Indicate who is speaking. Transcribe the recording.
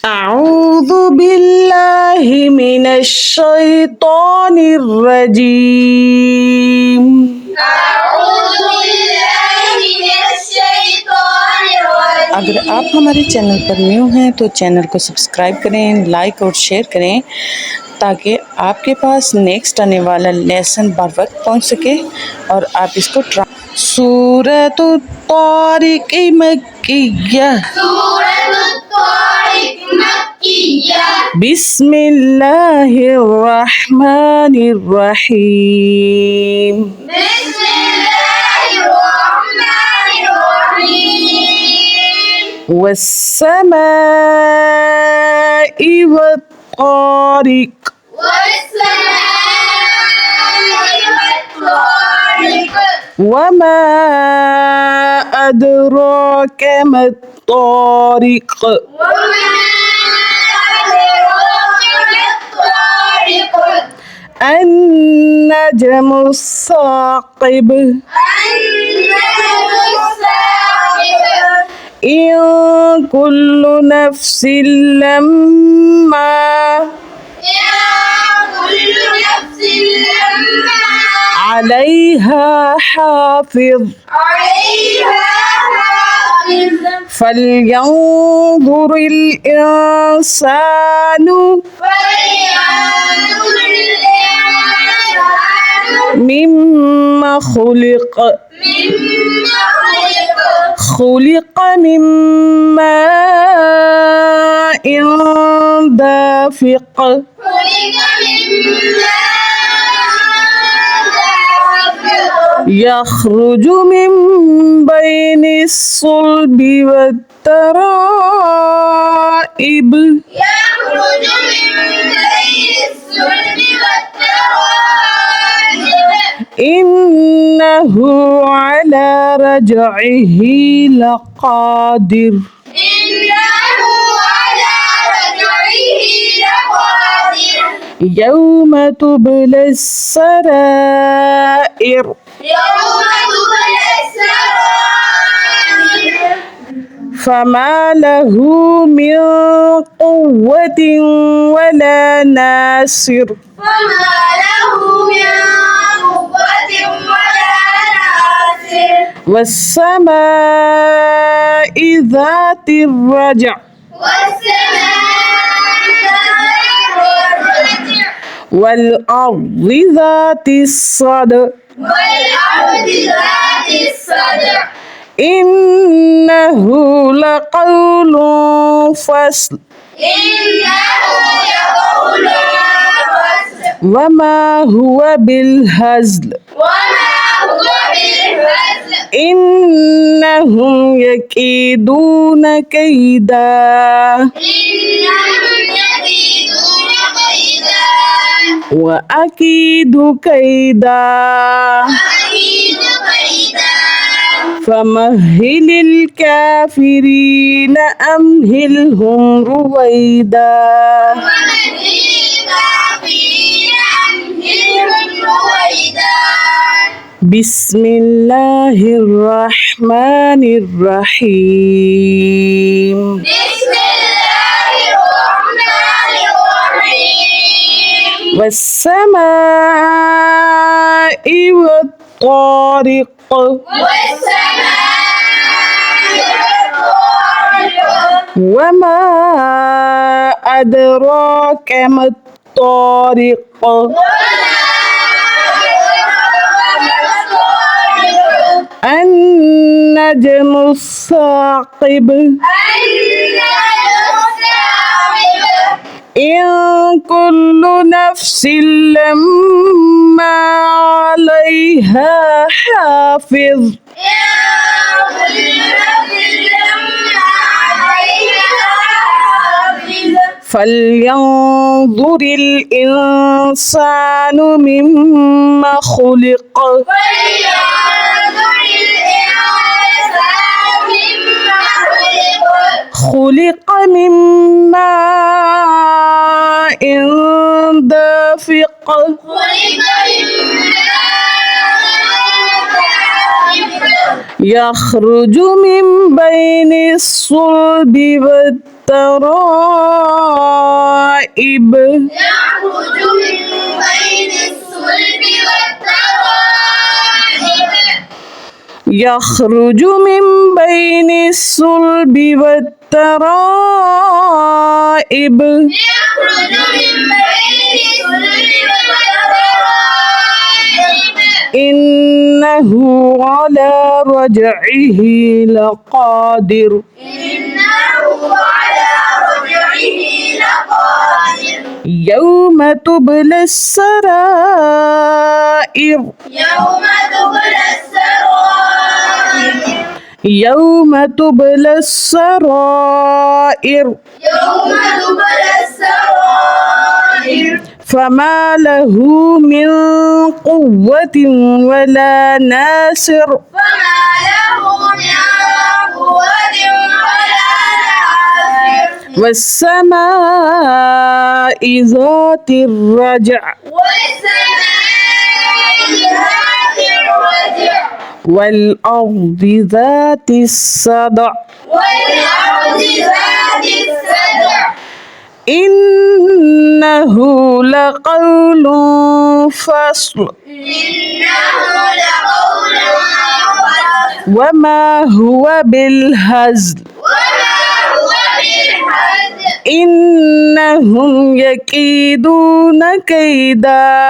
Speaker 1: أعوذ بالله من الشيطان الرجيم अगर आप हमारे चैनल पर न्यू हैं तो चैनल को सब्सक्राइब करें, लाइक और शेयर करें ताकि आपके पास नेक्स्ट आने वाला लेसन बर वक्त पहुँच सके और आप इसको सूरत तारिक मक्किया बिस्मिल्लाहिर्रहमानिर्रहीम वस्समाइ वत्तारिक वमा अदराक मत्तारिक अन्नजमु साक़िब इन कुल्लु नफ्सिन लम्मा अलैहा हाफ़िज़ फल्यंज़ुरिल इंसानु मिम्मा खुलिक़ खुलिक़ मिन माइन दाफ़िक़ यख़रुजु मिन बैनिस सुल्बि वत्तराइब इन्नहु अला रजइही लक़ादिर यौम तुबलस सराइर फमा लहू मिन क़ुव्वतिन वला नासिर वस्समाइ ज़ातिर रज्अ वल्अर्ज़ि ज़ातिस सद्अ इन्नहु लक़ौलुन फ़स्ल वमा हुवा बिलहज़्ल इन्नहुम यकीदून कैदा व अकीदु कैदा फमहिलिल काफिरीन अमहिलहुम रुवैदा बिस्मिल्लाहिर्रहमानिर्रहीम वस्समाइ वत्तारिक वमा अदराक मत्तारिक अन्नजमु साक़िब इन कुल्लु नफ्सिन लम्मा अलैहा हाफ़िज़ फल्यंज़ुरिल इंसानु मिम्मा खुलिक़ खुलिक़ मिन माइन दाफ़िक़ يخرج من بين الصلب والترائب يخرج من بين الصلب والترائب إنه على رجعه لقادر يوم تبلى السرائر يوم تبلى السرائر فما له من قوة ولا ناصر والسماء ذات الرجع والأرض ذات الصدع إنه لقول فصل وما هو بالهزل إنهم يكيدون كيدا